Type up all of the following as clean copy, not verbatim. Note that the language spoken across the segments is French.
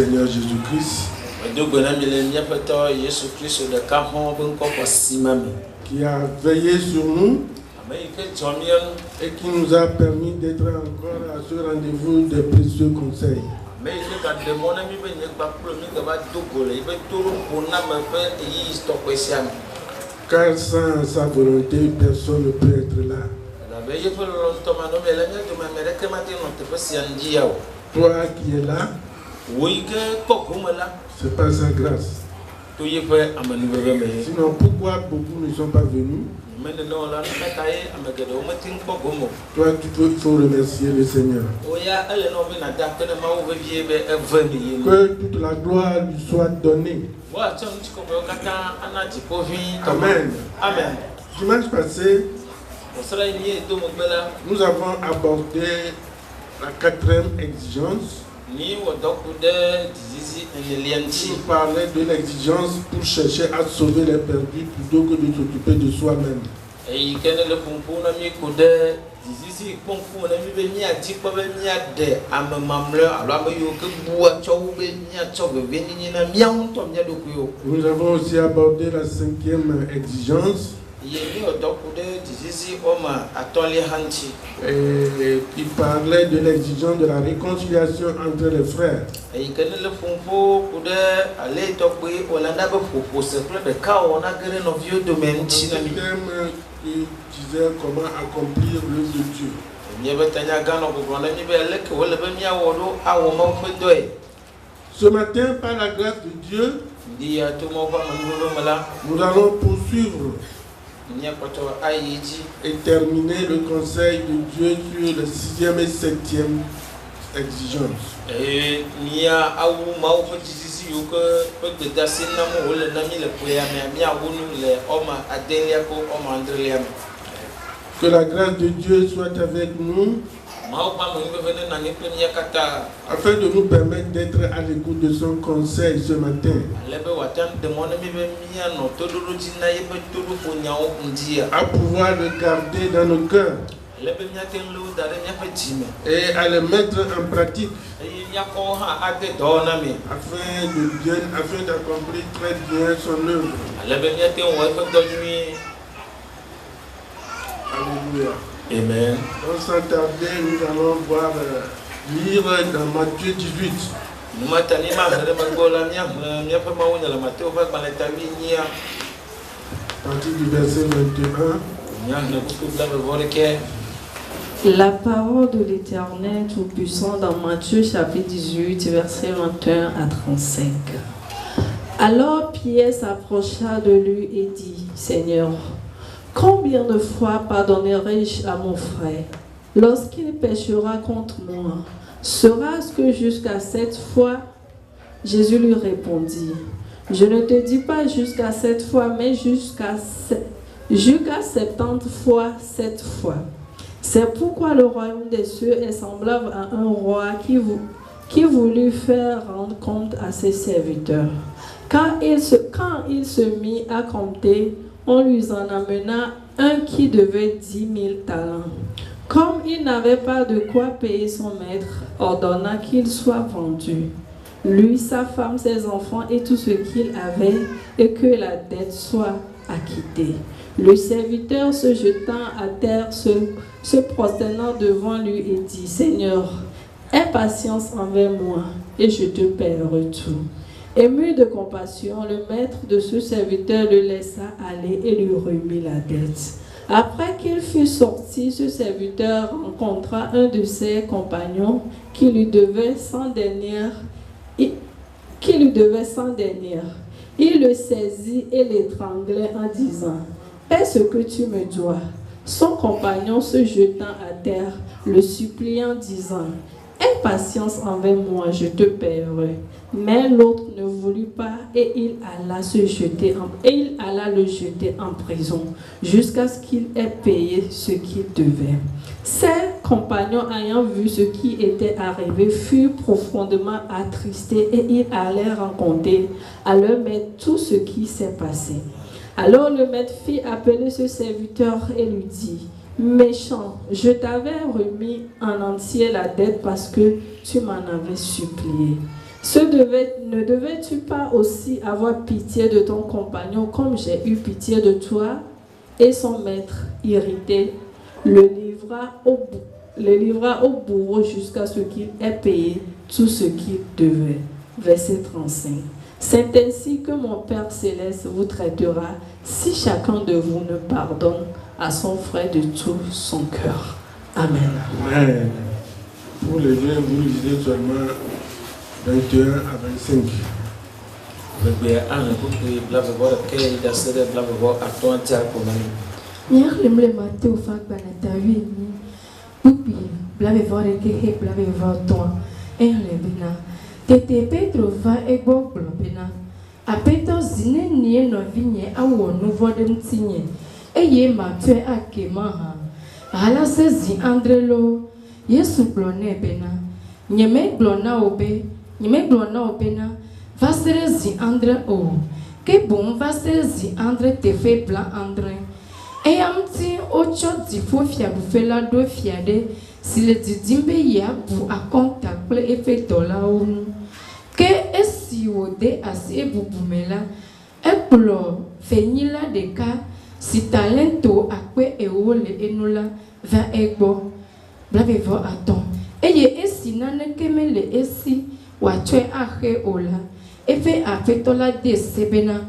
Seigneur Jésus-Christ, qui a veillé sur nous et qui nous a permis d'être encore à ce rendez-vous des précieux conseils. Car sans sa volonté, personne ne peut être là. Toi qui es là, c'est pas sa grâce. Sinon, pourquoi beaucoup ne sont pas venus? Toi, il faut remercier le Seigneur. Que toute la gloire lui soit donnée. Amen. Amen. Dimanche passé, nous avons abordé la 4e exigence. Il parlait de l'exigence pour chercher à sauver les perdus plutôt que de s'occuper de soi-même. Nous avons aussi abordé la 5e exigence. Et il parlait de l'exigence de la réconciliation entre les frères. Il disait comment accomplir l'œuvre de Dieu. Ce matin, par la grâce de Dieu, nous allons poursuivre et terminer le conseil de Dieu sur la 6e et 7e exigence. Que la grâce de Dieu soit avec nous, afin de nous permettre d'être à l'écoute de son conseil ce matin. À pouvoir le garder dans nos cœurs et à le mettre en pratique afin d'accomplir très bien son œuvre. Alléluia. Amen. Sans tarder, nous allons lire dans Matthieu 18. À partir du verset 21. La parole de l'Éternel Tout-Puissant dans Matthieu chapitre 18, verset 21 à 35. Alors Pierre s'approcha de lui et dit, Seigneur, combien de fois pardonnerai-je à mon frère lorsqu'il péchera contre moi? Sera-ce que jusqu'à 7 fois? Jésus lui répondit, je ne te dis pas jusqu'à 7 fois, mais jusqu'à 70 fois 7 fois. C'est pourquoi le royaume des cieux est semblable à un roi qui voulut faire rendre compte à ses serviteurs. Quand il se mit à compter, on lui en amena un qui devait 10 000 talents. Comme il n'avait pas de quoi payer son maître, ordonna qu'il soit vendu, lui, sa femme, ses enfants et tout ce qu'il avait, et que la dette soit acquittée. Le serviteur se jetant à terre, se prosternant devant lui et dit, Seigneur, aie patience envers moi, et je te paierai tout. Ému de compassion, le maître de ce serviteur le laissa aller et lui remit la dette. Après qu'il fut sorti, ce serviteur rencontra un de ses compagnons qui lui devait 100 deniers. Il le saisit et l'étranglait en disant, « Paie ce que tu me dois. » Son compagnon se jetant à terre, le suppliant, disant, « Aie patience envers moi, je te paierai. » Mais l'autre ne voulut pas et il alla le jeter en prison jusqu'à ce qu'il ait payé ce qu'il devait. Ses compagnons, ayant vu ce qui était arrivé, furent profondément attristés et ils allèrent raconter à leur maître tout ce qui s'est passé. Alors le maître fit appeler ce serviteur et lui dit, « Méchant, je t'avais remis en entier la dette parce que tu m'en avais supplié. » Ne devais-tu pas aussi avoir pitié de ton compagnon comme j'ai eu pitié de toi? Et son maître, irrité, le livra au bourreau jusqu'à ce qu'il ait payé tout ce qu'il devait. Verset 35. C'est ainsi que mon Père Céleste vous traitera si chacun de vous ne pardonne à son frère de tout son cœur. Amen. Amen. Pour les jeunes, vous lisez seulement 21 à 25. Tete Pedro va ego blobina. Apeto zine nie no vinye awo nouveau de mtinye. Eye matue akemaha. Hala se zi andrelo. Yesu blone bena. Nyeme blona obena. Vasere zi andre o. Ke bon vasere zi andre te fe blanc andre. Eyamti ocho difo fia bufela do fiade. Si le didimbe ya bu a contact efe dola onu. Ke esi ode asi ebubumela. Eplo fenyila deka. Si talento akwe eole enula va egbo. Blavevo aton. Eye esi nane kemele esi. Wachwe ahe ola. Efe afetola de sebena.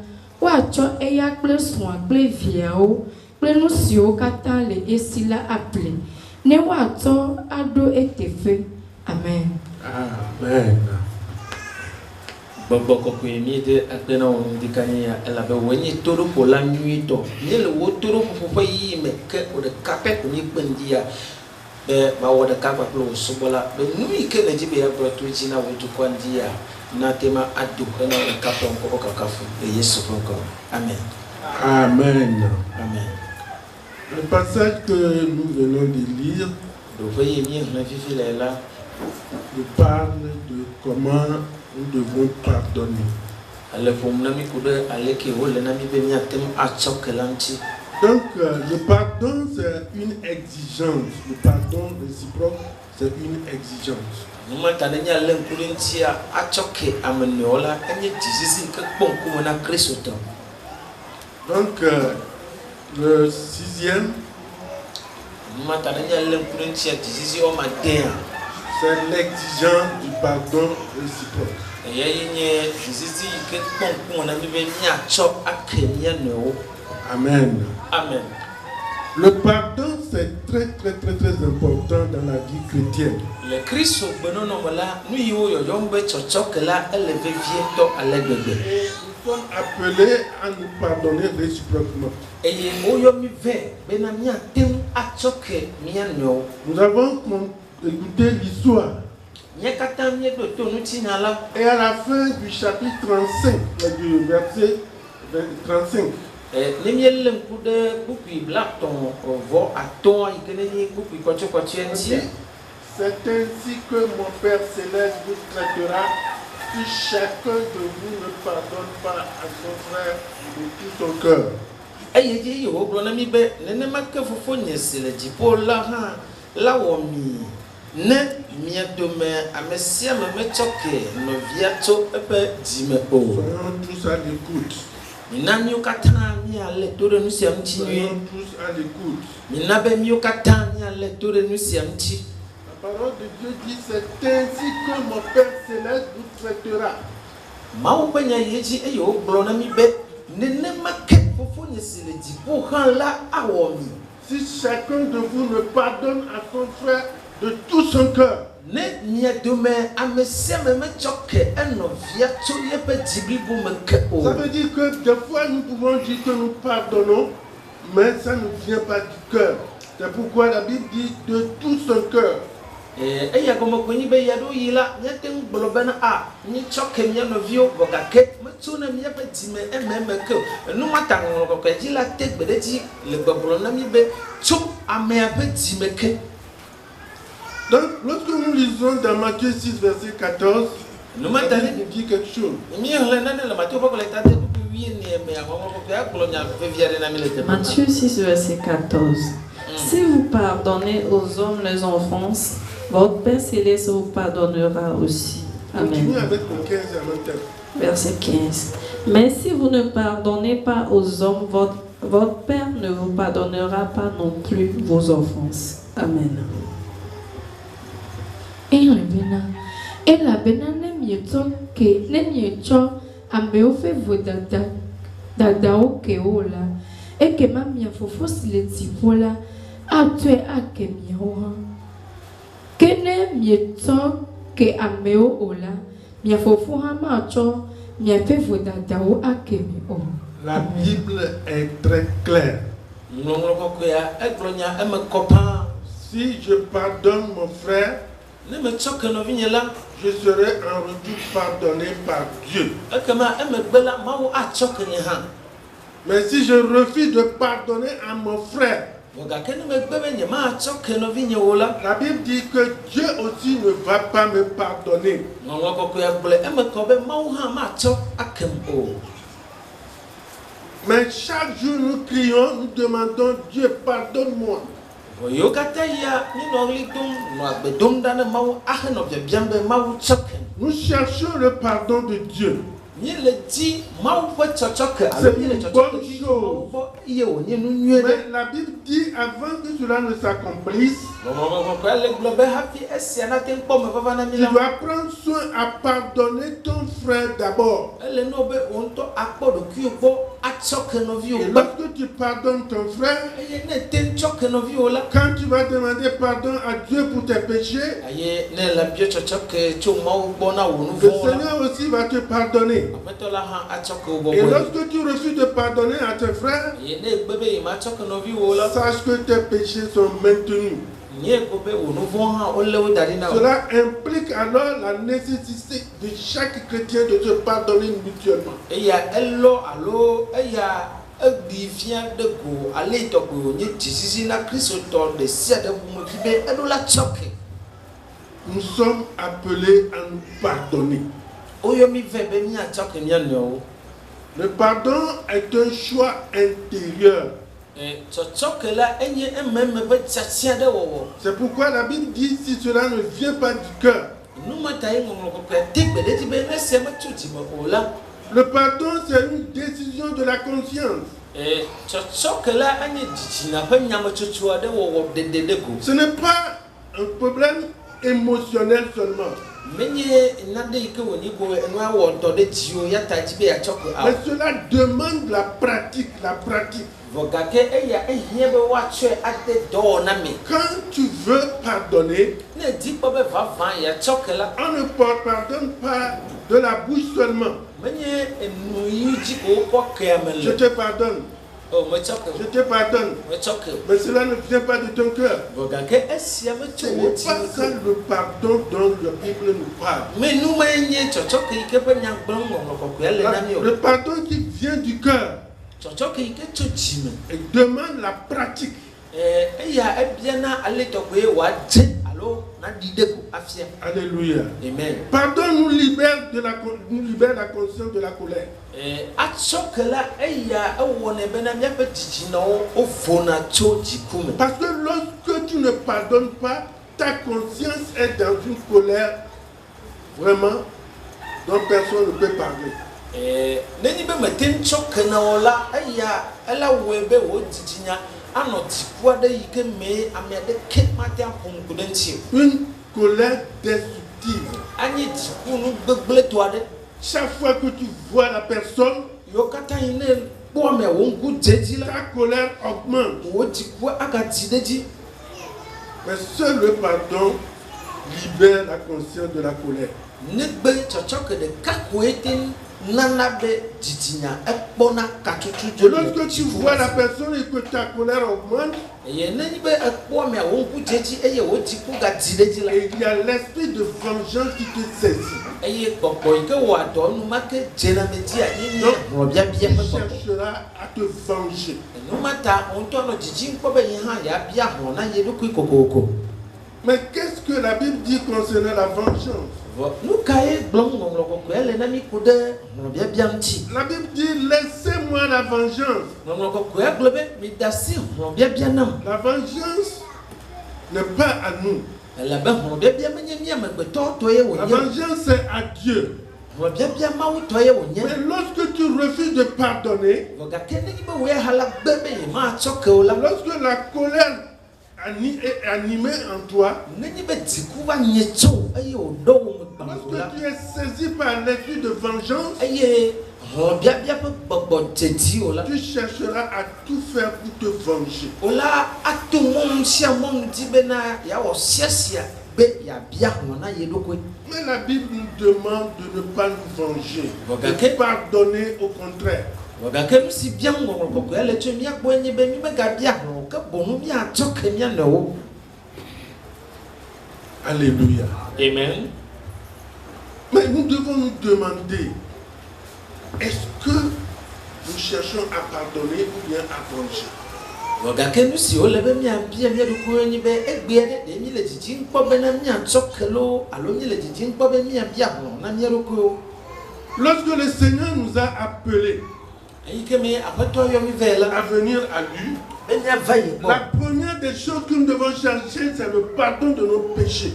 Wacho eya kple soin kple viao. Kple nusio kata le esi la aple. Ne wato ado etefe. Amen. Amen. Bobo kokwemi de akpena on dikanya ela be wenyi toro pola nuito ni le wo toro popo yi me ke o de kape ko ni gbendia be ba wo de kapa plo sobola be nui ke na jibe ya bro to jina wo to kwandia na tema adu na o kapa ko kakafu e Yesu ko. Amen. Amen. Amen. Le passage que nous venons de lire do voyez bien na vivi là nous parle de comment nous devons pardonner. Donc, le pardon, c'est une exigence. Le pardon réciproque, c'est une exigence. Donc, le sixième, c'est l'exigence du pardon réciproque. Amen. Amen. Le pardon, c'est très important dans la vie chrétienne. Le Christ nous sommes appelés à nous pardonner réciproquement. Nous avons écouté l'histoire. Et à la fin du chapitre 35, du verset 35, c'est ainsi que mon Père Céleste vous traitera si chacun de vous ne pardonne pas à son frère de tout son cœur. Ne miadome amesia me choke no viato epe dime o. Soyons tous à l'écoute. Minamio kata mi ale tore nu siam chi nui. Soyons tous à l'écoute. Minabe mio kata mi ale tore nu siam chi. La parole de Dieu dit c'est ainsi que mon Père Céleste vous traitera. Mau banya yeji eyo blona mi be nene make fofo nyesile di po han la awomi. Si chacun de vous ne pardonne à son frère de tout son cœur. Ne miadome amesia me choke eno viato yepe dibli bu me ke o. Ça veut dire que des fois nous pouvons dire que nous pardonnons, mais ça ne vient pas du cœur. C'est pourquoi la Bible dit de tout son cœur. Et comme kwenye be yado yila nyateng blobena a ni choke mia no vio bogake mtuna mia petime ememe ke no matango ko kwejila tegbedeji le bablona mi be chou amea petime ke. Donc lorsque nous lisons dans Matthieu 6 verset 14, nous dit quelque chose. Matthieu 6 verset 14. Si vous pardonnez aux hommes les offenses, votre Père Céleste vous pardonnera aussi. Continue Amen. avec le 15 en même temps. Verset 15. Mais si vous ne pardonnez pas aux hommes, votre Père ne vous pardonnera pas non plus vos offenses. Amen. Et on vient. Et la banane mieux que les mieux ameo fait vos dada au keola. Et que ma mia fofo siletipola a tué à que miaoha. Que ne mieux que ameo ola. Mia fofo hama cho mia fait vos dada au à que mio. La Bible est très claire. Si je pardonne mon frère, je serai en retour pardonné par Dieu. Mais si je refuse de pardonner à mon frère, la Bible dit que Dieu aussi ne va pas me pardonner. Mais chaque jour nous crions, nous demandons Dieu pardonne-moi. Nous cherchons le pardon de Dieu. C'est une bonne chose. Mais la Bible dit avant que cela ne s'accomplisse, tu dois prendre soin à pardonner ton frère d'abord. Et lorsque tu pardonnes ton frère, quand tu vas demander pardon à Dieu pour tes péchés, le Seigneur aussi va te pardonner. Et lorsque tu refuses de pardonner à tes frères, sache que tes péchés sont maintenus. Cela implique alors la nécessité de chaque chrétien de se pardonner mutuellement. Nous sommes appelés à nous pardonner. Le pardon est un choix intérieur. C'est pourquoi la Bible dit si cela ne vient pas du cœur. Le pardon, c'est une décision de la conscience. Ce n'est pas un problème émotionnel seulement. Mais cela demande la pratique, Quand tu veux pardonner, on ne pardonne pas de la bouche seulement. Je te pardonne. Je te pardonne. Mais cela ne vient pas de ton cœur. Ce n'est pas ça le pardon dont la Bible nous parle. Le pardon qui vient du cœur et demande la pratique. Alléluia. Amen. Pardon nous libère la conscience de la colère. Parce que lorsque tu ne pardonnes pas, ta conscience est dans une colère vraiment dont personne ne peut parler. Une colère destructive. Chaque fois que tu vois la personne, ta colère augmente. Mais seul le pardon libère la conscience de la colère. Lorsque tu vois la personne et que ta colère augmente, il y a l'esprit de vengeance qui te saisit. Donc, tu chercheras à te venger. Mais qu'est-ce que la Bible dit concernant la vengeance? La Bible dit laissez-moi la vengeance. La vengeance n'est pas à nous. La vengeance c'est à Dieu. Mais lorsque tu refuses de pardonner, lorsque la colère est animée en toi, lorsque tu es saisi par l'esprit de vengeance, tu chercheras à tout faire pour te venger. Mais la Bible nous demande de ne pas nous venger, de pardonner au contraire. Alléluia. Amen. Mais nous devons nous demander, est-ce que nous cherchons à pardonner ou bien à venger? Lorsque le Seigneur nous a appelés à venir à lui, la première des choses que nous devons chercher, c'est le pardon de nos péchés.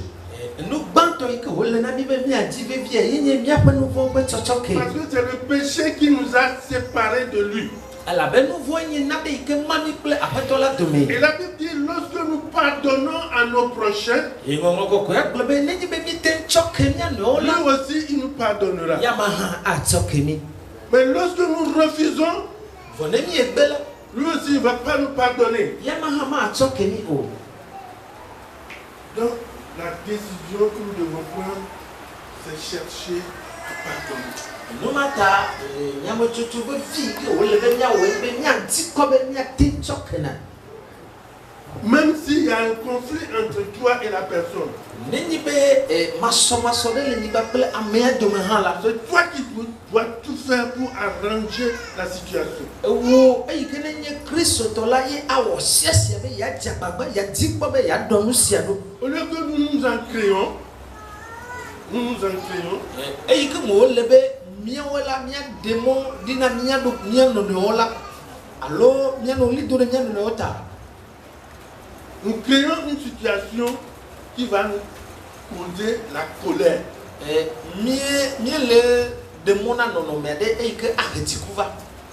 Parce que c'est le péché qui nous a séparés de lui. Et la Bible dit, lorsque nous pardonnons à nos prochains, lui aussi il nous pardonnera. Mais lorsque nous refusons, lui aussi il ne va pas nous pardonner. Donc la décision que nous devons prendre, c'est chercher à pardonner. Même s'il y a un conflit entre toi et la personne, c'est toi qui dois tout faire pour arranger la situation. Au lieu que nous nous en créons, nous créons une situation qui va nous causer la colère.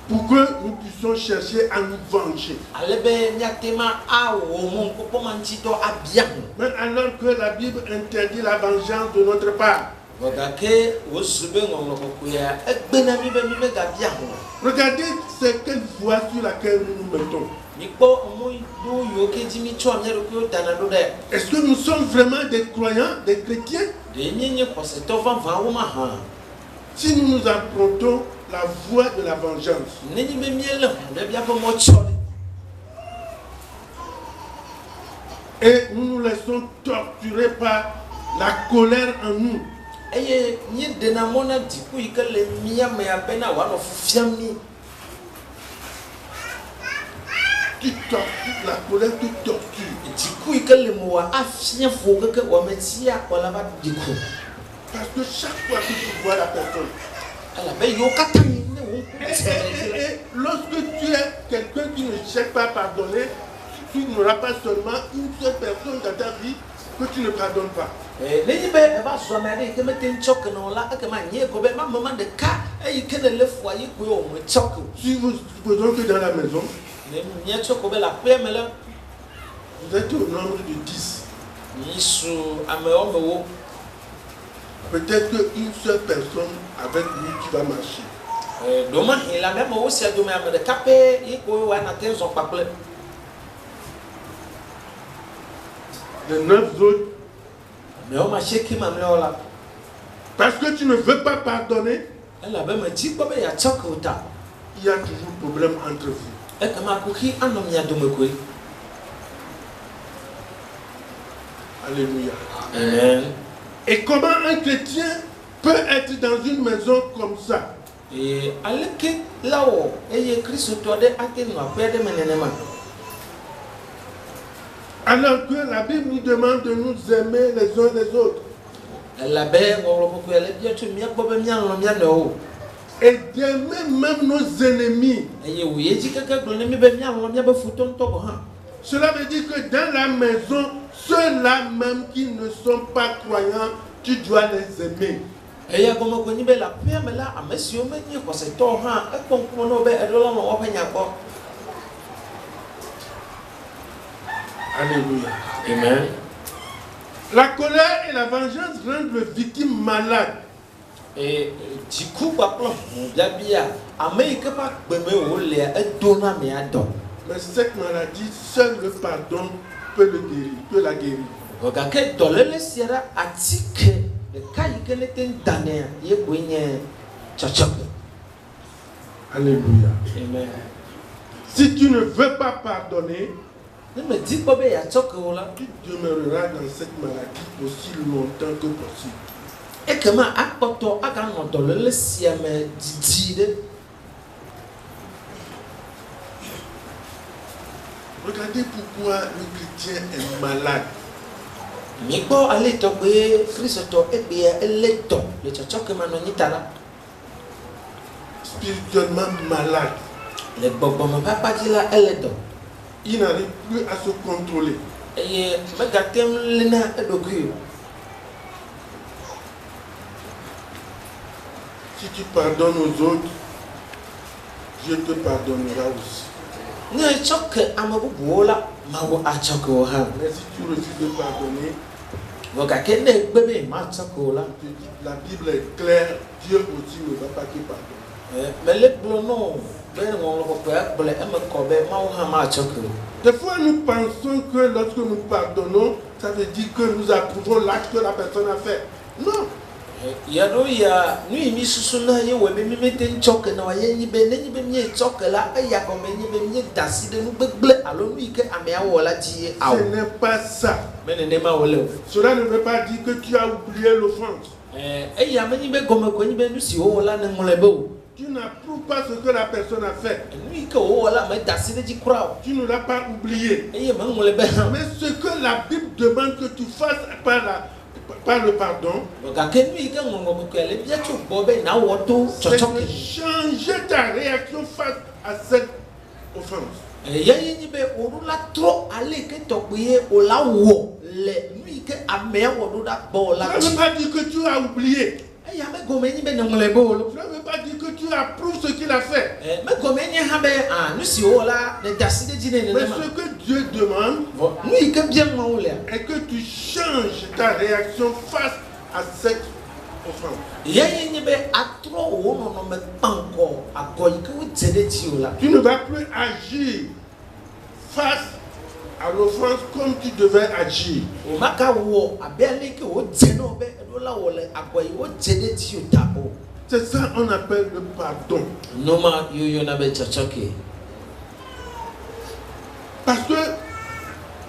Pour que nous puissions chercher à nous venger. Mais alors que la Bible interdit la vengeance de notre part. Regardez c'est quelle voie sur laquelle nous nous mettons. Est-ce que nous sommes vraiment des croyants, des chrétiens? Si nous nous apprêtons la voie de la vengeance, et nous nous laissons torturer par la colère en nous, tu tortures, la colère te torture. Parce que chaque fois que tu vois la personne, et lorsque tu es quelqu'un qui ne cherche pas à pardonner, tu n'auras pas seulement une seule personne dans ta vie que tu ne pardonnes pas. Si vous supposons que dans la maison, vous êtes au nombre de 10. Peut-être qu'une seule personne avec lui qui va marcher. Les 9 autres, parce que tu ne veux pas pardonner, il y a toujours problème entre vous. Alléluia. Amen. Et comment un chrétien peut être dans une maison comme ça? Alors que la Bible nous demande de nous aimer les uns les autres. Et d'aimer même nos ennemis. Cela veut dire que dans la maison, Ceux-là même qui ne sont pas croyants, tu dois les aimer. Eya gomo ko nyibe la pia me la amesio me nyi ko se to ha e kon ko no be edola no wo panya ko. Alléluia. Amen. La colère et la vengeance rendent le victime malade. Et jiku ba plo ya bia Amerika pa gbeme wo le e dona me ado. Mais cette maladie, seul le pardon peut le guérir, peut la guérir. Oga ke dolele siara atike de kai ke ne ten dane ye gwenye chachap. Alléluia. Amen. Si tu ne veux pas pardonner, Ne me dis pas be ya choko la. tu demeureras dans cette maladie aussi longtemps que possible. Et comment apoto aga no dolele siame didide. Regardez pourquoi le chrétien est malade. Migbo ale to pe Kristo e be ele to le chochoke mano nyitala. Spirituellement malade. Le gbogbo mo papa di la ele do. Il n'arrive plus à se contrôler. Eye megatem lena edoku. Si tu pardonnes aux autres, Dieu te pardonnera aussi. Ne choke amabubu la mawo a choko ha. Mais si tu refuses de pardonner, Woga ke ne gbebe ma choko la. je te dis, la Bible est claire, Dieu aussi ne va pas te pardonner. Me le blono ben won lo ko ya ble e me ko be ma wo ha ma choko. Des fois, nous pensons que lorsque nous pardonnons, ça veut dire que nous approuvons l'acte que la personne a fait. Non. Ya do ya nu imi susu na ye we me me ten choke na wa ye nyi be ne nyi be mi choke la e ya ko me nyi be mi dasi de nu gbegble alo nu ike ame awo la ji Ce awo. n'est pas ça. Me ne ma wole. Cela ne veut pas dire que tu as oublié l'offense. E ya me nyi be gome ko nyi be nu si wo la ne ngole be o. Tu n'approuves pas ce que la personne a fait. Nu ike wo la me dasi de ji kura. Tu ne l'as pas oublié. E ye me ngole be ha. Mais ce que la Bible demande que tu fasses par le pardon, Ga ke nu ike ngongo ko ele bia chu bo be na wo to c'est chochoke. de changer ta réaction face à cette offense. Ye nyi be oru la tro ale ke to pe o la wo le nu ike ame wo do da bo la Ça ne ji. veut pas dire que tu as oublié. E ya me gome nyi be ne ngole be o lo. Ça ne veut pas dire que tu approuves ce qu'il a fait. Me gome nyi ha be nu si wo la ne dasi de ji ne Mais ne ma. ce que Dieu demande Nu ike bien ma wo le. est que tu changes ta réaction face à cette offense. Ye nyi be atro wo no me panko akoyi ke wo jede ji o la. Tu ne vas plus agir face à l'offense comme tu devais agir. O maka wo abele ke wo je no be do la wo le akoyi wo jede ji o ta o. C'est ça qu'on appelle le pardon. Noma yo na be chochoke. Parce que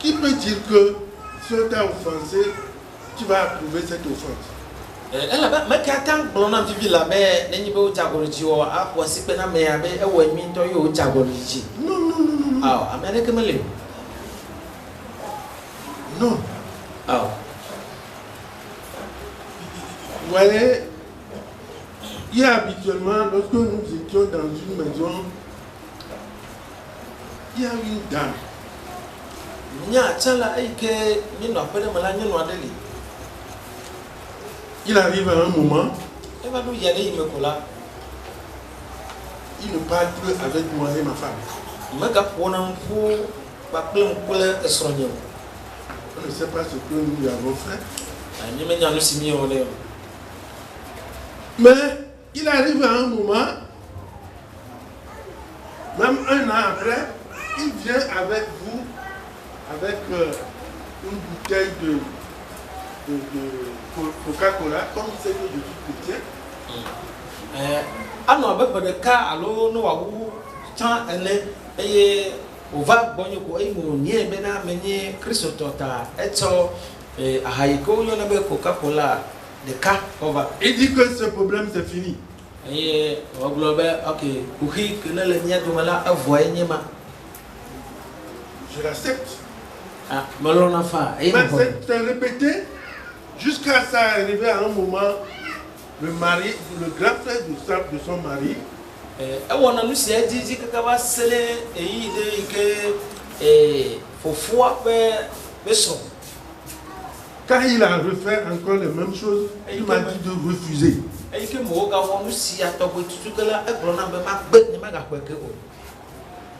qui peut dire que si on t'a offensé, tu vas approuver cette offense? Ela ba me ka tan blona vivi la be nenyi be o jagoro ji o a ko si pe na me abe e wo mi to yo o jagoro ji. Non, non, non, non, non. Ah, America me le. Non. Ah. Vous voyez, il y a habituellement, lorsque nous étions dans une maison, il y a une dame. Nya chala ai ke ni no pele mala ni no adeli. Il arrive à un moment, E ba do yele yime ko la. il ne parle plus avec moi et ma femme. Me ka pona fu ba plem kule esronyo. On ne sait pas ce que nous lui avons fait. Ani me nya no simi o le. Mais il arrive à un moment, même un an après, il vient avec vous, avec une bouteille de Coca-Cola, comme il sait que je suis chrétien. Ano be de ka alo no wa wu tan ene eye o va bonyo ko e mo nie be na menye Kristo tota eto ahayi ko yo na be Coca-Cola de ka over. Il dit que ce problème c'est fini. Eye o globe okay kuhi que le nya do mala avoye nyema. Je l'accepte. Ah malona fa e Mais mo. c'est répété jusqu'à ça arriver à un moment, le mari, le grand frère de son mari, E wona no se ajiji kaka ba sele eyi de ke fofua be so. Quand il a refait encore les mêmes choses, il m'a dit de refuser.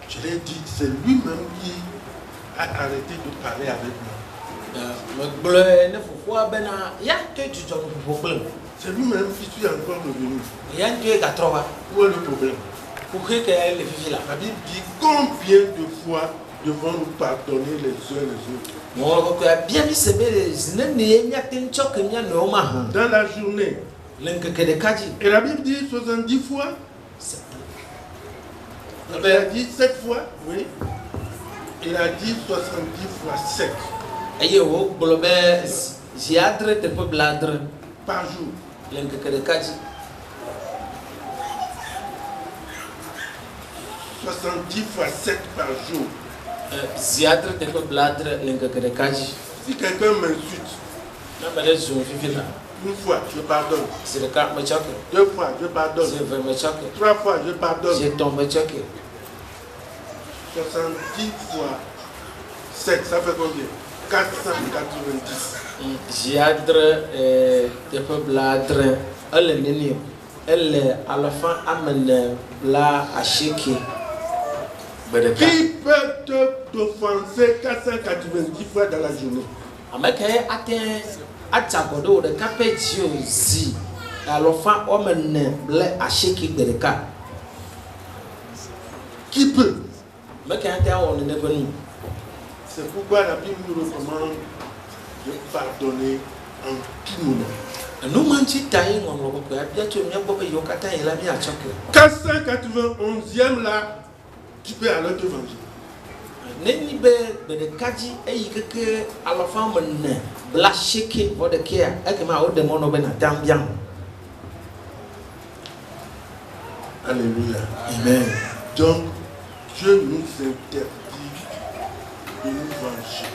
Je l'ai dit, c'est lui-même qui a arrêté de parler avec moi. C'est lui-même qui suis encore revenu. Où est le problème? La Bible dit combien de fois devons nous pardonner les uns les autres? Dans la journée. Et la Bible dit 70 fois. Il a dit 7 fois, oui. Il a dit 70 fois 7. Par jour. 70 fois 7 par jour. Si quelqu'un m'insulte, une fois, je pardonne. 2 fois, je pardonne. 3 fois, je pardonne. 70 fois 7, ça fait combien? 490. Qui peut t'offenser 490 fois dans la journée? Qui peut? C'est pourquoi la Bible nous recommande de pardonner en tout moment. 491e là, tu peux alors te venger. Alléluia. Amen. Donc, Dieu nous interdit de nous venger.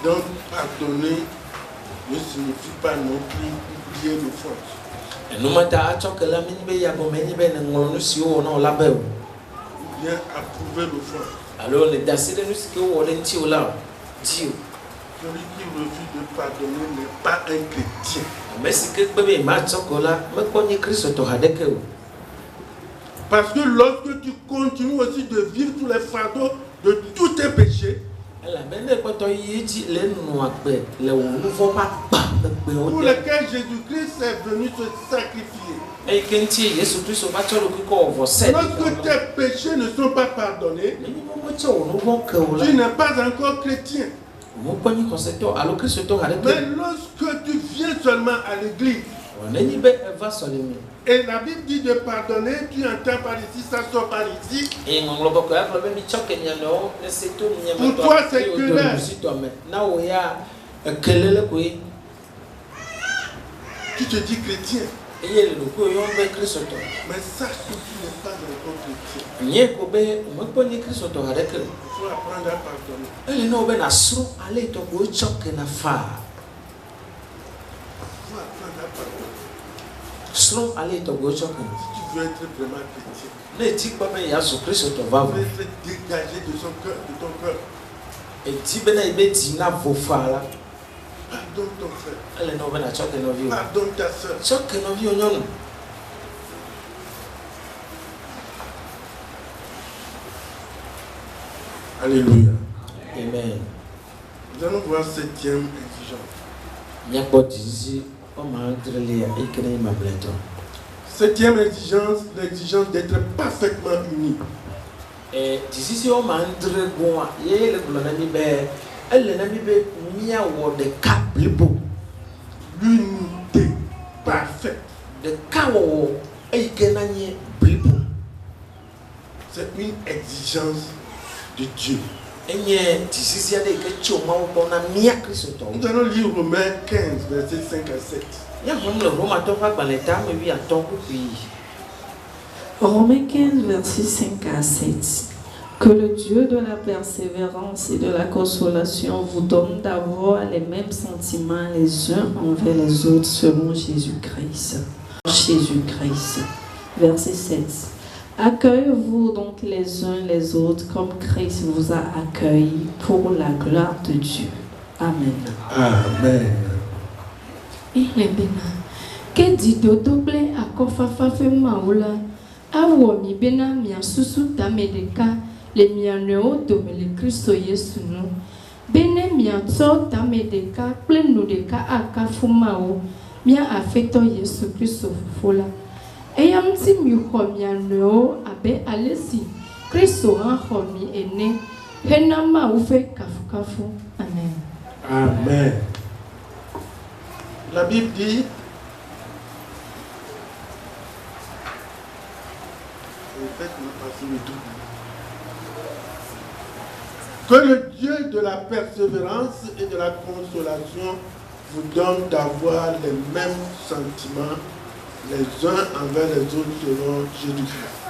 Donc, pardonner ne signifie pas non plus oublier l'offense. Ou bien approuver l'offense. Celui qui refuse de pardonner n'est pas un chrétien. Parce que lorsque tu continues aussi de vivre tous les fardeaux de tous tes péchés, pour lesquels Jésus-Christ est venu se sacrifier. Lorsque tes péchés ne sont pas pardonnés, tu n'es pas encore chrétien. Mais lorsque tu viens seulement à l'église, et la Bible dit de pardonner, tu entends par ici, ça sort par ici. Pour toi, c'est que là. Tu te dis chrétien. Mais sache que tu n'es pas encore chrétien. Il faut apprendre à pardonner. Si tu veux être vraiment chrétien, il faut être dégagé de son cœur, de ton cœur. Pardonne ton frère. Pardonne ta soeur. Alléluia. Amen. Nous allons voir 7e exigence. 7e exigence, l'exigence d'être parfaitement uni. L'unité parfaite. C'est une exigence de Dieu. Nous allons lire Romains 15, versets 5 à 7. Romains 15, versets 5 à 7. Que le Dieu de la persévérance et de la consolation vous donne d'avoir les mêmes sentiments les uns envers les autres selon Jésus-Christ. Jésus-Christ. Verset 7. Accueillez-vous donc les uns les autres comme Christ vous a accueillis pour la gloire de Dieu. Amen. Amen. Que dit double à Kofafa fait maoula, awo mi bena mi asusu tamedeka, le mianeo dome le Christo Yesuno, bene mi atso tamedeka, pleno de ka akafumao, mia afeto Yesu Christo fola. Eyam ti mi mianeo abe alesi, Christo en homi ene, henama ufe kafu. Amen. Amen. La Bible dit, que le Dieu de la persévérance et de la consolation vous donne d'avoir les mêmes sentiments les uns envers les autres selon Jésus-Christ.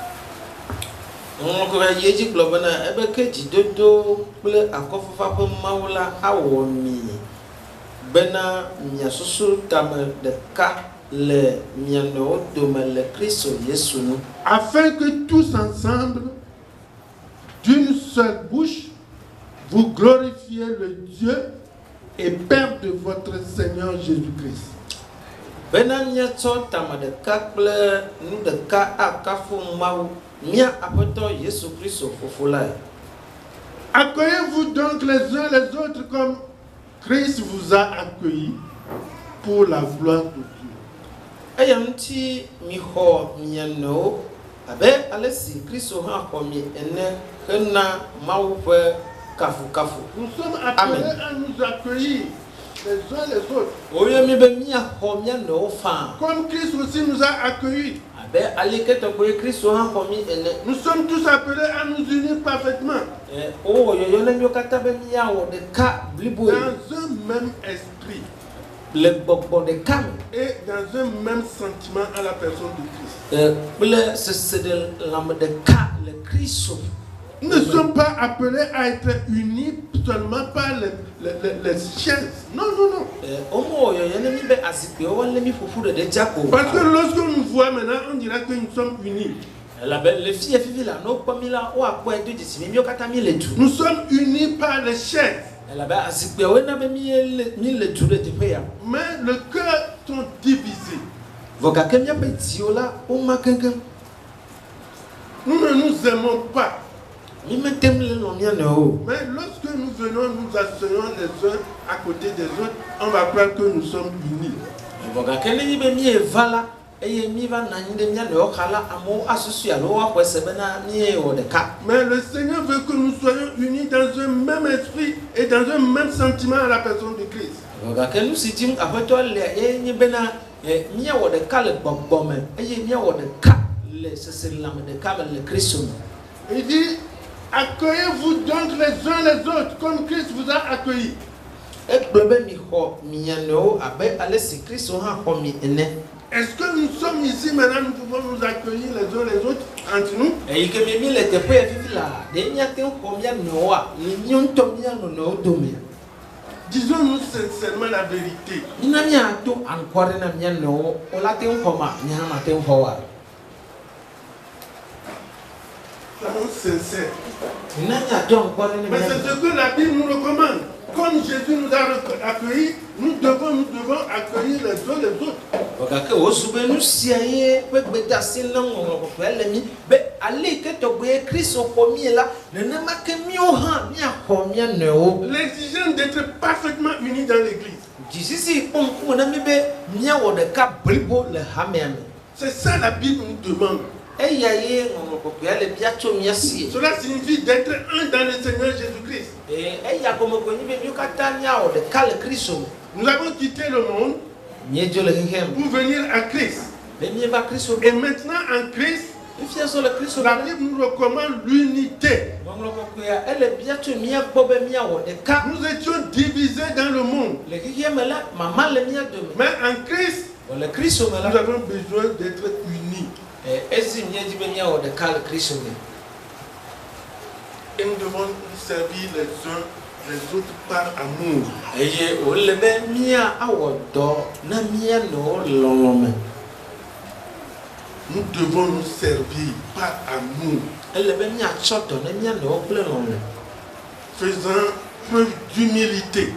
Afin que tous ensemble, d'une seule bouche, vous glorifiez le Dieu et Père de votre Seigneur Jésus-Christ. Accueillez-vous donc les uns les autres comme Christ vous a accueillis pour la gloire de Dieu. Nous sommes appelés à nous accueillir les uns les autres. Comme Christ aussi nous a accueillis. Nous sommes tous appelés à nous unir parfaitement. Dans un même esprit. Et dans un même sentiment à la personne de Christ. Nous ne sommes pas appelés à être unis seulement par les chaises. Non. Parce que lorsque nous voyons maintenant, on dira que nous sommes unis. Nous sommes unis par les chaises. Mais le cœur sont divisés. Nous ne nous aimons pas. Mais lorsque nous venons, nous asseyons les uns à côté des autres, on va croire que nous sommes unis. Mais le Seigneur veut que nous soyons unis dans un même esprit et dans un même sentiment à la personne de Christ. Il dit, accueillez-vous donc les uns les autres comme Christ vous a accueillis. Est-ce que nous sommes ici maintenant, nous pouvons nous accueillir les uns les autres entre nous? Disons-nous sincèrement la vérité. Soyons sincères. Mais c'est ce que la Bible nous recommande. Comme Jésus nous a accueillis, nous devons accueillir les uns les autres. L'exigence d'être parfaitement unis dans l'église. C'est ça la Bible nous demande. Cela signifie d'être un dans le Seigneur Jésus-Christ. Nous avons quitté le monde pour venir à Christ. Et maintenant en Christ, la Bible nous recommande l'unité. Nous étions divisés dans le monde. Mais en Christ, nous avons besoin d'être unis. Et nous devons nous servir les uns les autres par amour. nous devons nous servir par amour, faisant preuve d'humilité,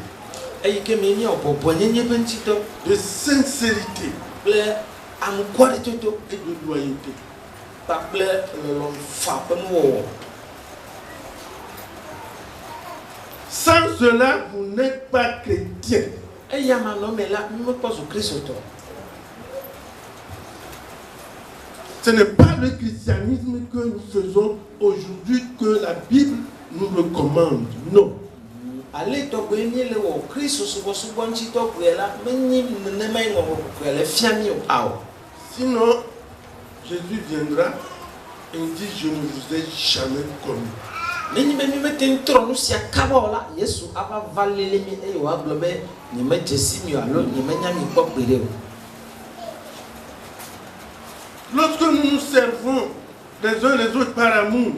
de sincérité et de loyauté. Sans cela, vous n'êtes pas chrétien. Ce n'est pas le christianisme que nous faisons aujourd'hui que la Bible nous recommande. Non. Sinon, Jésus viendra et dit, je ne vous ai jamais connu. Lorsque nous nous servons les uns les autres par amour,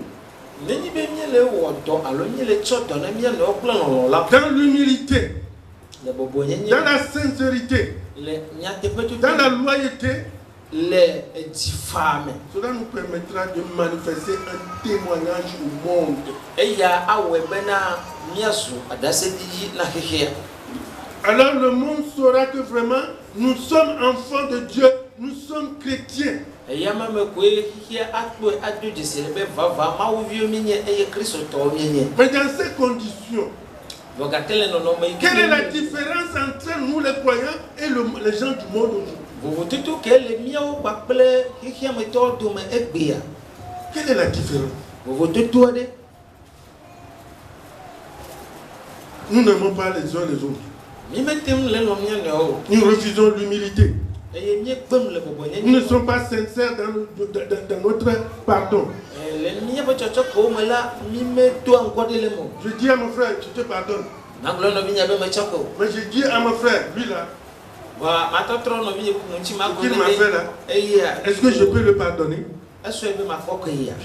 dans l'humilité, dans la sincérité, dans la loyauté, cela nous permettra de manifester un témoignage au monde. Alors le monde saura que vraiment nous sommes enfants de Dieu, nous sommes chrétiens. Mais dans ces conditions, quelle est la différence entre nous les croyants et les gens du monde aujourd'hui? Quelle est la différence? Nous n'aimons pas les uns les autres. Nous refusons l'humilité. Nous ne sommes pas sincères dans notre pardon. Je dis à mon frère, je te pardonne. Mais je dis à mon frère, lui là, qu'il m'a fait là, est-ce que je peux le pardonner? Tu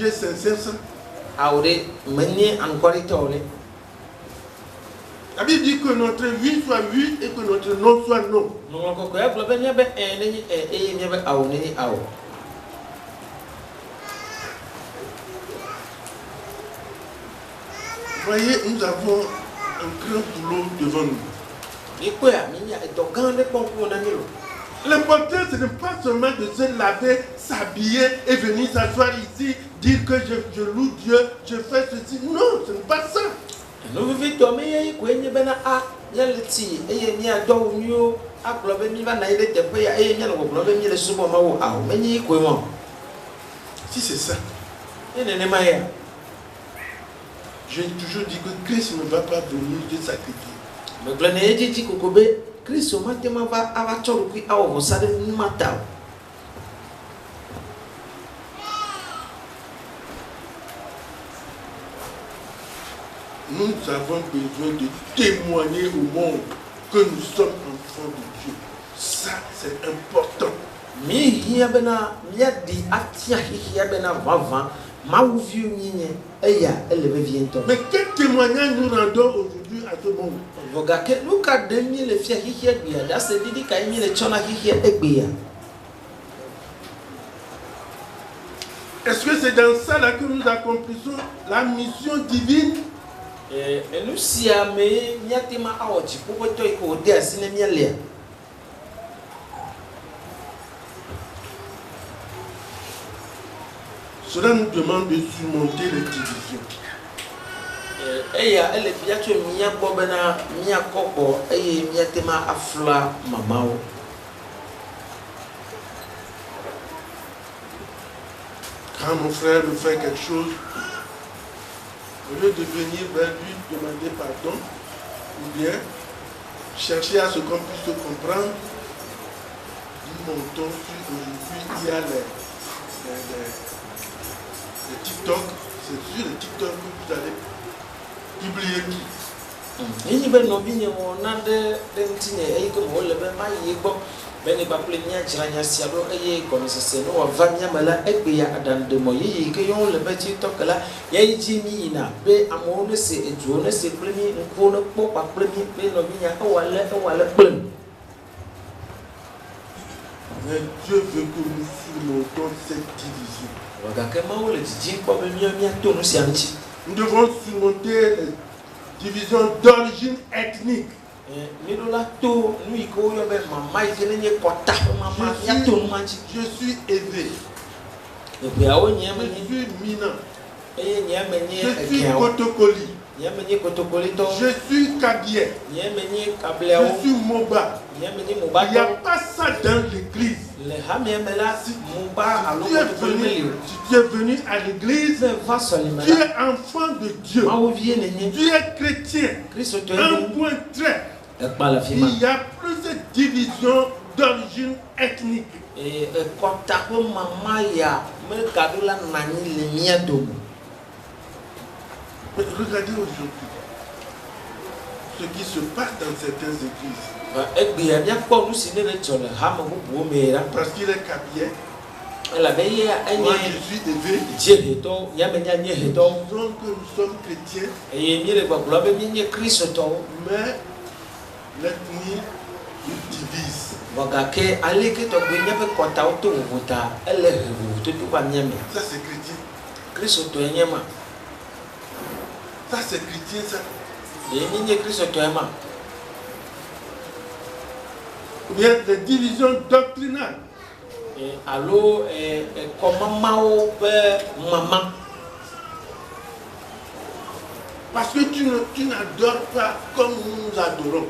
es sincère ça? La Bible dit que notre oui soit oui et que notre non soit non. Voyez, nous avons un grand boulot devant nous. L'important, ce n'est pas seulement de se laver, s'habiller et venir s'asseoir ici, dire que je loue Dieu, je fais ceci. Non, ce n'est pas ça. Si c'est ça, j'ai toujours dit que Christ ne va pas venir de sacrifier. Nous avons besoin de témoigner au monde que nous sommes enfants de Dieu. Ça, c'est important. Mais quel témoignage nous rendons aujourd'hui à ce monde? Est-ce que c'est dans ça là que nous accomplissons la mission divine? Cela nous demande de surmonter les divisions. Quand mon frère veut faire quelque chose, au lieu de venir vers lui demander pardon, ou bien chercher à ce qu'on puisse se comprendre, nous montons sur aujourd'hui, il y a les TikTok, c'est sur les TikTok que vous allez publier tout. Bene baple nya jiranya sialo eye komisese no wa vanya mala egbe ya adande mo yi ke yon le beti tokala ye jimi ina be amo ne se ejuo ne se plemi nko no po pa plemi be no binya e wale plem. Mais Dieu veut que nous surmontons cette division. Nous devons surmonter les divisions d'origine ethnique. Je suis élevé. Je suis minant. Je suis Kotokoli. Je suis Kabier. Je suis Moba. Il n'y a pas ça dans l'église. Si tu es venu à l'église, tu es enfant de Dieu. Tu es chrétien. Un point très. Il y a plus de division d'origine ethnique. Mais regardez aujourd'hui ce qui se passe dans certaines églises. Parce qu'il est Kabier. Moi je suis élevé. Disons que nous sommes chrétiens. Mais l'ethnie nous divise. Ça c'est chrétien. Ça c'est chrétien ça. Ou bien des divisions doctrinales. Parce que tu n'adores pas comme nous adorons.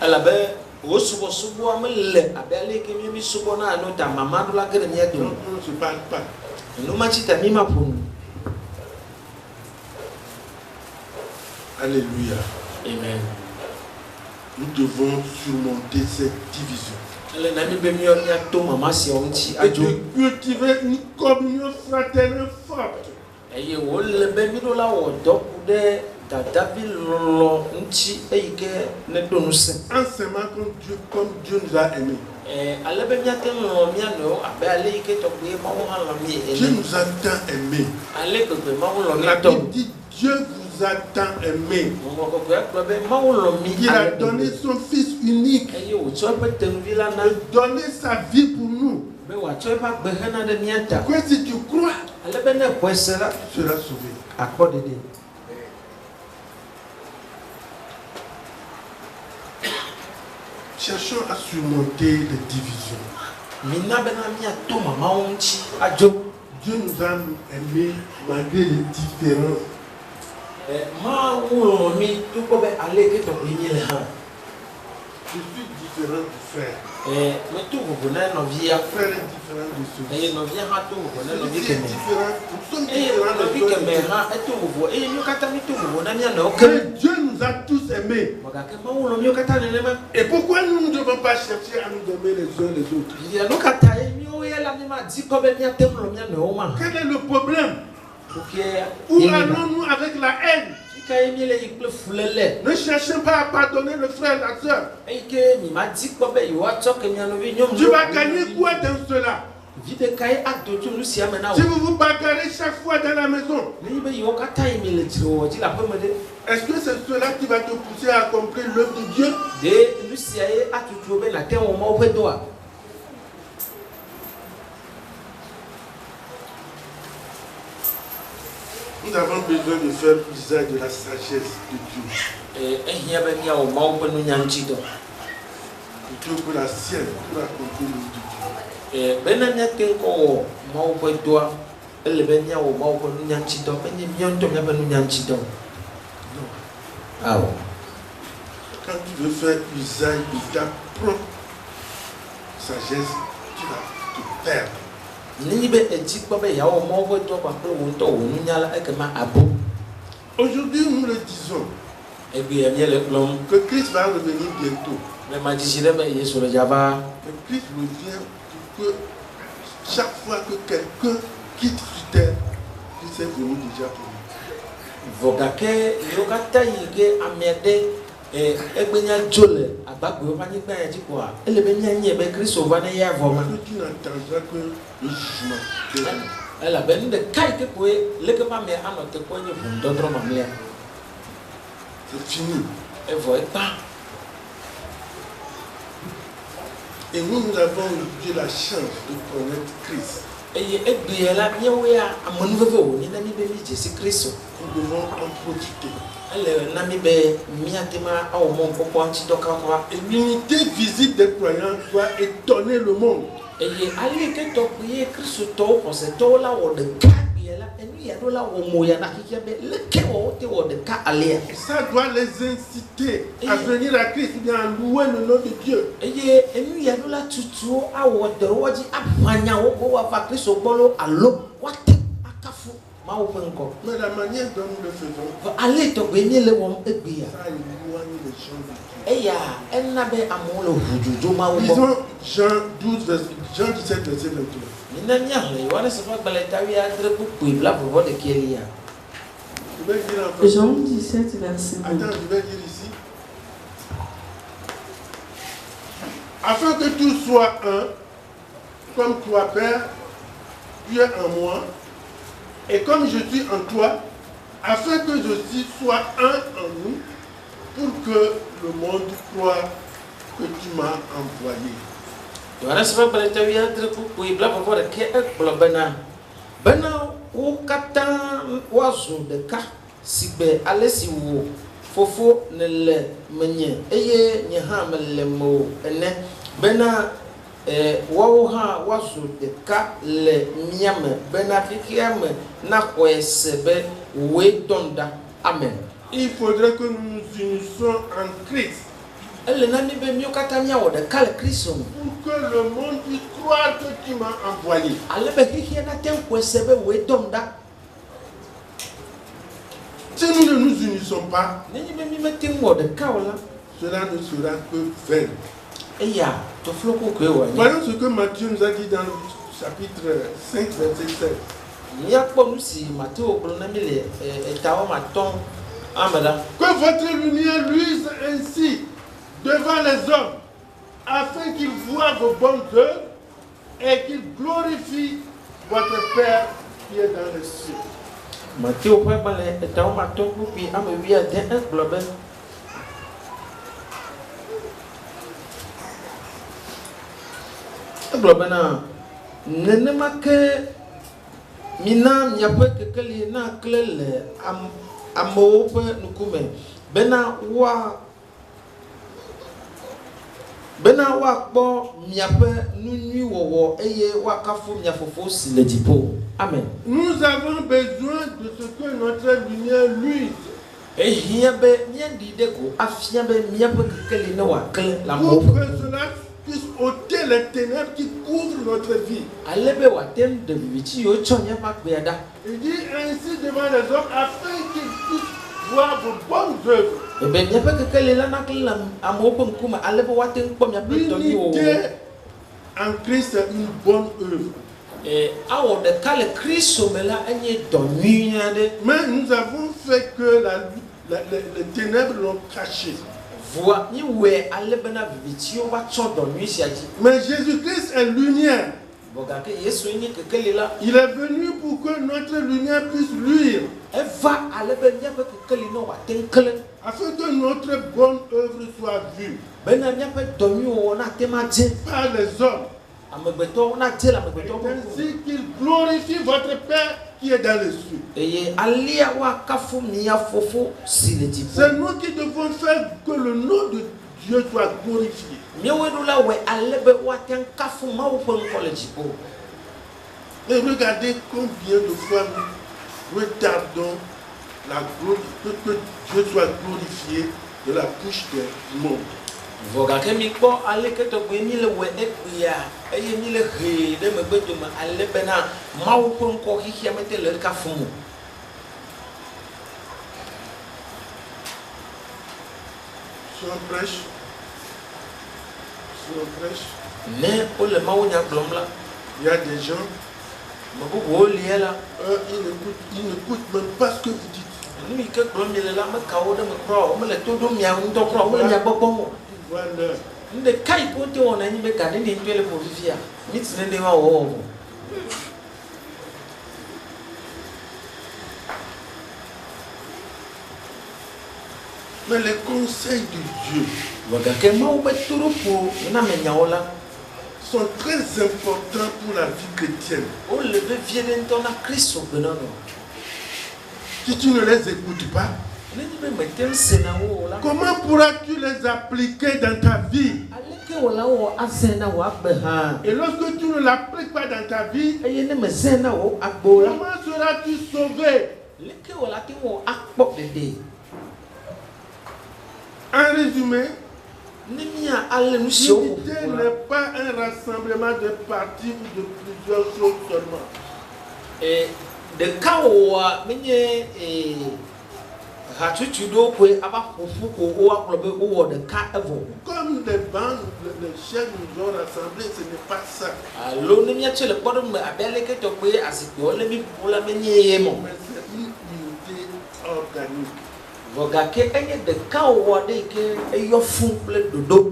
Non, on ne se parle pas. Alléluia. Amen. Nous devons surmonter cette division. Et de cultiver une communion fraternelle forte. En s'aimant comme Dieu nous a aimés. Dieu nous a tant aimés. La Bible dit Dieu vous a tant aimé. Il a donné son Fils unique. Il a donné sa vie pour nous. Que si tu crois, tu seras sauvé. Cherchons à surmonter les divisions. Dieu nous a aimés malgré les différences. Je suis différent du frère. Frère est différent de celui. Celui est différent. Nous sommes différents. Mais Dieu nous a tous aimés. Et pourquoi nous ne devons pas chercher à nous aimer les uns les autres? Quel est le problème? Où allons-nous avec la haine? Ne cherchez pas à pardonner le frère et la soeur. Tu vas gagner quoi dans cela? Si vous vous bagarrez chaque fois dans la maison, est-ce que c'est cela qui va te pousser à accomplir l'œuvre de Dieu? Nous avons besoin de faire usage de la sagesse de Dieu. Plutôt que la sienne pour accomplir l'œuvre de Dieu. Non. Quand tu veux faire usage de ta propre sagesse, tu vas te perdre. Aujourd'hui, nous le disons que Christ va revenir bientôt. Mais Christ revient pour que chaque fois que quelqu'un quitte sur terre, Christ est venu déjà pour nous. Que tu n'attendras que le jugement. C'est fini. Et nous avons eu la chance de connaître Christ. eye egbe la miawe a amonuvevo ni na mi be mi Jésus Christ. Nous devons en profiter. Elle na mi be miatema a o mo popo anti doka kwa. Et l'unité visible des croyants doit étonner le monde. Eye ali ke to prier Christ to ko se to la o de ka bi la enu ya do la o mo ya na kikia be le ke o te o de ka ale. Et ça doit les inciter à venir à Christ, bien à louer le nom de Dieu. Eye enu ya do la tutu a o de roji apanya o ko wa fa Christ o bolo alo wa te akafu ma o penko. Mais la manière dont nous le faisons, Ale to be ni le won egbe ya. ça éloigne les gens de Dieu. Eya enabe amon le hujuju ma wo. Lisons Jean 17, verset 22. Mina nyale wana se fa baletawi adre buku ibla bobo de kelia. Je vais dire en français. Jean 17, verset 2. Attends, je vais dire ici. Afin que tout soit un, comme toi, Père, tu es en moi, et comme je suis en toi, afin que je sois un en nous, pour que le monde croie que tu m'as envoyé. Wana se fa baletawi adre buku ibla bobo de ke ekplo bena. Bena wo kata wazo de ka sigbe alesi wo fofo ne le menye eye nye ha mele mo ene bena wo ha wazo de ka le miame bena kikiame na kwesebe we donda amen. Il faudrait que nous nous unissions en Christ Elle n'a mis bien mieux qu'à Tania ou de Cal Chrisson. pour que le monde puisse croire que tu m'as envoyé. Allez, mais qui n'a qu'un kwesebe we donda. Si nous ne nous unissons pas, N'est-ce pas mi mettez moi de Kaola? cela ne sera que vain. Et ya, tu floco que ouais. Voyons ce que Matthieu nous a dit dans le chapitre 5, verset 16. Il y a pas nous si Matthieu pour nous mêler et tawa maton amada. Que votre lumière luise ainsi devant les hommes, afin qu'ils voient vos bonnes œuvres et qu'ils glorifient votre Père qui est dans les cieux. Matthieu pour parler et tawa maton pour puis amevia d'un globe. Globe na nenema ke mina nyape kekeli na klele amowo pe nukume bena wa kpo miape nunui wowo eye wa kafu miafofo si le dipo amen. Nous avons besoin de ce que notre lumière luise. Ehia be miandi de ko afia be miape kekeli na wa kle la mo Pour que cela puisse ôter les ténèbres qui couvrent notre vie. alebe wa tem de bichi yo chonya makbeada. Il dit ainsi devant les hommes afin qu'ils puissent voir vos bonnes œuvres. Ebe miape kekeli la nakla amopo nkuma alebe wa tem kpo miape to ni wo. L'unité en Christ est une bonne œuvre. Awo de kale Christo me la enye donu de. Mais nous avons fait que les ténèbres l'ont caché. Voix ni we alebe na bichi o ba cho donu si aji. Mais Jésus-Christ est lumière. Boga ke Yesu ni kekeli la. Il est venu pour que notre lumière puisse luire. Eva alebe miape kekeli no wa tenkele. Afin que notre bonne œuvre soit vue Bena miape donu o na tema je. par les hommes. Amebeto na je la amebeto ko. Ainsi qu'il glorifie votre Père qui est dans les cieux. Eye alia wa kafu mia fofo si le dipo. C'est nous qui devons faire que le nom de Dieu soit glorifié. Miewe do la we alebe wa ten kafu ma wo pon ko le dipo. Et regardez combien de fois nous retardons la gloire, que Dieu soit glorifié de la bouche des mondes. Voga ke mi ko ale ke to gbe mi le we ekpia eye mi le he de me gbe do ma ale bena ma wo pon ko hihia mete le kafu mu. Si on prêche, Ne o le ma wo nya glom la. il y a des gens, Mo bu wo lie la. ils n'écoutent même pas ce que vous dites. Ni ke glom mi le la me ka wo de me kro, o me le to do mia ndo kro, o me le mia gbogbo mo. Ils voient l'heure. Nde kai ko te wona ni be ka ni ni ntwele po vivia. Mi tsine de wa wo. Mais les conseils de Dieu Voga ke ma wo be turu po na me nya wo la. sont très importants pour la vie chrétienne. O leve vie ɖe ŋutɔ na Kristo gbe nɔnɔ. Si tu ne les écoutes pas, Ne nyi be mete ŋu sena wo o la. comment pourras-tu les appliquer dans ta vie? Aleke wòla wɔ azẽ na wò agbe hã. Et lorsque tu ne l'appliques pas dans ta vie, Eye ne me zẽ na wò agbe o la. comment seras-tu sauvé? Leke wòla te wɔ akpɔ ɖeɖe. En résumé, Ne mia ale nu siwo l'unité ƒoƒu la. n'est pas un rassemblement de partis ou de plusieurs choses seulement. Ɖeka wɔa menye hatsotso ɖewo koe ava ƒoƒu ko woakplɔ be wowɔ ɖeka evɔ. Comme les bandes, les chefs nous ont rassemblés, ce n'est pas ça. Alo ne miatse le kpɔɖeŋu me abe aleke tɔgbe azikpiwo le mi ƒo la menye ye mɔ. Mais c'est une unité organique. Vɔ gake enye ɖeka wɔwɔ ɖe yi ke eyɔ fũu kple ɖoɖo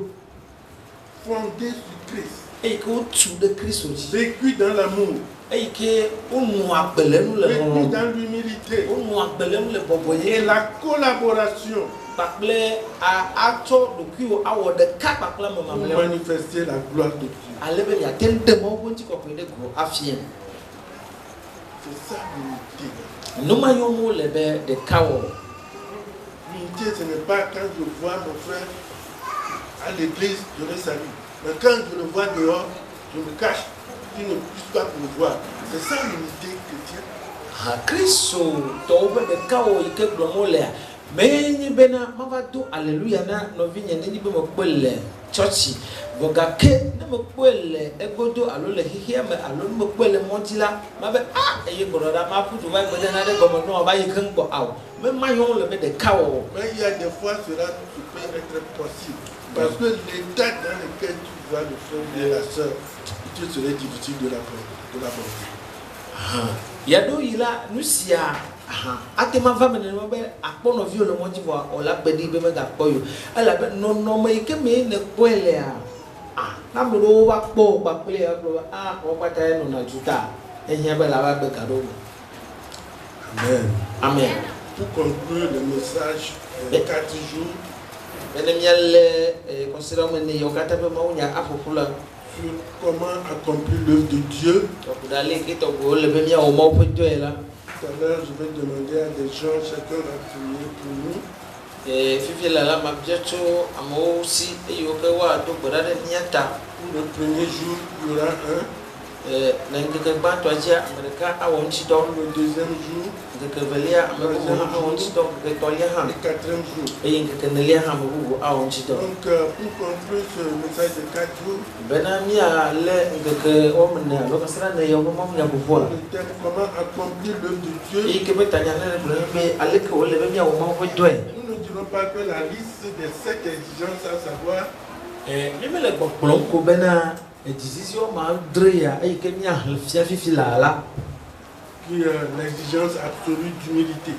Fondée sur Christ, eyi ke wotu ɖe Kristo dzi. vécue dans l'amour, Eyi ke wonu agbe le nu le vécue lɔlɔ̃. dans l'humilité Wonu agbe le nu le et bɔbɔye. la collaboration Kpakple atsɔ ɖokuiwo awɔ ɖeka kpakple ame pour mamlɛawo. manifester la gloire de Dieu. Ale be miate ŋu de Mawu ƒe ŋutikɔkɔe ɖe go afia. C'est ça l'unité. Numayɔwo le be ɖeka wɔ. L'unité, ce n'est pas quand je vois mon frère à l'église, je le salue. Mais quand je le vois dehors, je me cache, qu'il ne puisse pas me voir. C'est ça l'unité chrétienne. Kristo tɔwo ƒe ɖeka wɔ yi ke gblɔm wolea, menye bena mava do aleluya na nɔvinye nenye be mekpɔe le tsɔtsi, vɔ gake ne mekpɔe le egodo alo le xexea me alo ne mekpɔe le mɔdzi la, mabe eye gbɔɖɔɖa maƒu du va gbe de na ɖe gɔme nɔ va yi ke ŋgbɔ awɔ. Me mayɔwo le be ɖeka wɔwɔ. Mais il y a des fois, cela peut être possible. Parce que l'état dans lequel tu vois le frère et la sœur, il te serait difficile de l'aborder. Yaɖo yi la nu sia ate ma va me nenema be akpɔ nɔviwo le mɔdzi vɔ wòla gbe ɖi be megakpɔ yewo elabe nɔnɔme yi ke me ne kpɔe lea ame ɖewo va kpɔ wo kpakple ya gblɔ be wɔwo katã ya nɔna dzuta ehiã be la va gbe gaɖo me. Amen. Amen. Pour conclure le message, 4 jours Bene mialé considérons ne yo katã be mawu nya aƒoƒu la sur comment accomplir l'œuvre de Dieu. tɔku le ke tɔgbewo le be miawɔ mawu ƒe dɔe la. Tout à l'heure, je vais demander à des gens, chacun va prier pour nous. Fifi la mabia tso amewo si eye wo ke woado gbe ɖa ɖe mía ta. Pour le premier jour, il y aura un. Le ŋkeke gbãtɔa dzia ame ɖeka awɔ ŋutsidɔ. Pour le deuxième jour, Ŋkeke velia ame bubu hã awɔ ŋutsidɔ. Ŋkeke tɔlia hã. le quatrième jour. Eye ŋkeke nelia hã ame bubu awɔ ŋutsidɔ. Donc, pour conclure ce message de 4 jours, Bena mialé ŋkeke wɔme ne alo kasra ne yewo ƒe mawu nya ƒoƒua. le thème comment accomplir l'œuvre de Dieu. Eye ke be tanya ne gblɔ be aleke wole be miawɔ mawu ƒe dɔe. Nous ne dirons pas que la liste des 7 exigences, à savoir Mi mele gbɔgblɔm ko bena edzizisi wɔme adre ya eye ke miahlẽ fia fifi la. qui est l'exigence absolue d'humilité.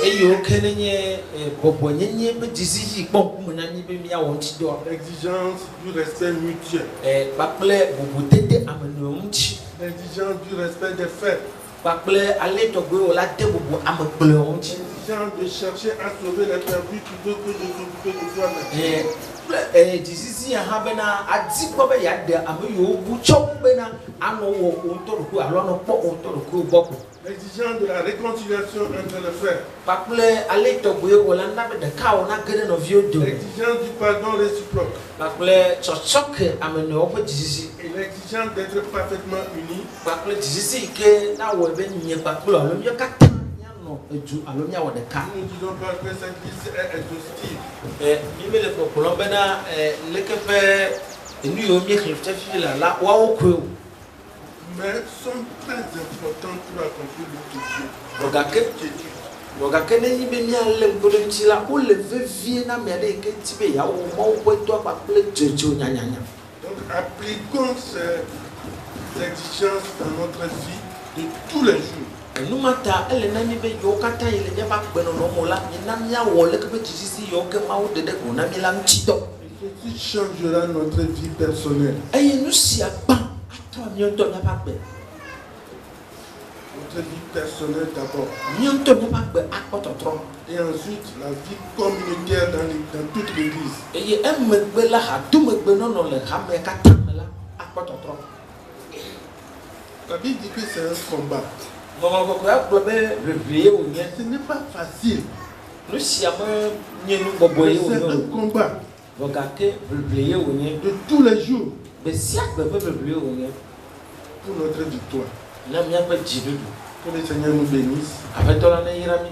Eye wo ke ne nye bɔbɔnyenye be dzizisi kpɔ ŋkume na mi be miawɔ ŋutsidɔ. L'exigence du respect mutuel. Kpakple bubutete ame eve ŋuti. L'exigence du respect des faits. Kpakple ale tɔgbe wo la de bubu ame kplɔewo ŋuti. L'exigence de chercher à sauver les perdus plutôt que de s'occuper de soi-même. Dzizisi hã bena adi gbɔ be yeaɖe ame yiwo wu tsɔ bena anɔ wɔ wo ŋutɔ ɖokui alo anɔ kpɔ wo ŋutɔ ɖokuiwo gbɔ ko. L'exigence de la réconciliation entre les frères. Kpakple ale tɔgbe wo la na be ɖeka wɔ na ge ɖe nɔviwo dome. L'exigence du pardon réciproque. Kpakple tsɔtsɔke ame enewo ƒe dzizisi. Et l'exigence d'être parfaitement unis. Kpakple dzizisi yi ke na wɔ be nye kpakple alo míawo katã mianɔ edu alo miawɔ ɖeka. Nous ne disons pas que cette liste est exhaustive. Mi me le kpɔkplɔm bena leke ƒe enu yiwo miexlẽ fifi la woawo koe o. Mais sont très importants pour accomplir l'œuvre de Dieu. Gake ne nyi be mialé ŋku ɖe ŋuti la wole vevie na ame aɖe yi ke ŋuti be yeawɔ mawu ƒe dɔ kpakple dzodzo nyanyanya. Donc appliquons ces exigences dans notre vie de tous les jours. Numata ele na mi be yewo katã yi le míaƒe agbenɔnɔ me la mina miawɔ leke be dzizisi yewo ke mawu ɖe ɖe go na mi la ŋuti dɔ. Ceci changera notre vie personnelle. Eye nu sia gbã atrɔ míawo ŋutɔ míaƒe agbe. Notre vie personnelle d'abord. Míawo ŋutɔ míaƒe agbe akpɔ tɔtrɔ. Et ensuite la vie communautaire dans toute l'église. Eye emegbe la hadomegbenɔnɔ le hamea katã. akpɔtɔtrɔ. La Bible dit que c'est un combat. Mɔmɔkɔkɔya gblɔ be ʋeʋlie wònye. Ce n'est pas facile. Nu sia me nye nu bɔbɔe ye C'est wònye un o. combat Vɔ gake ʋeʋlie wònye. de tous les jours Gbe sia gbe ƒe ʋeʋlie wònye. pour notre victoire. Na míaƒe dziɖuɖu. Que le Seigneur nous bénisse. Aƒetɔ la neyra mí.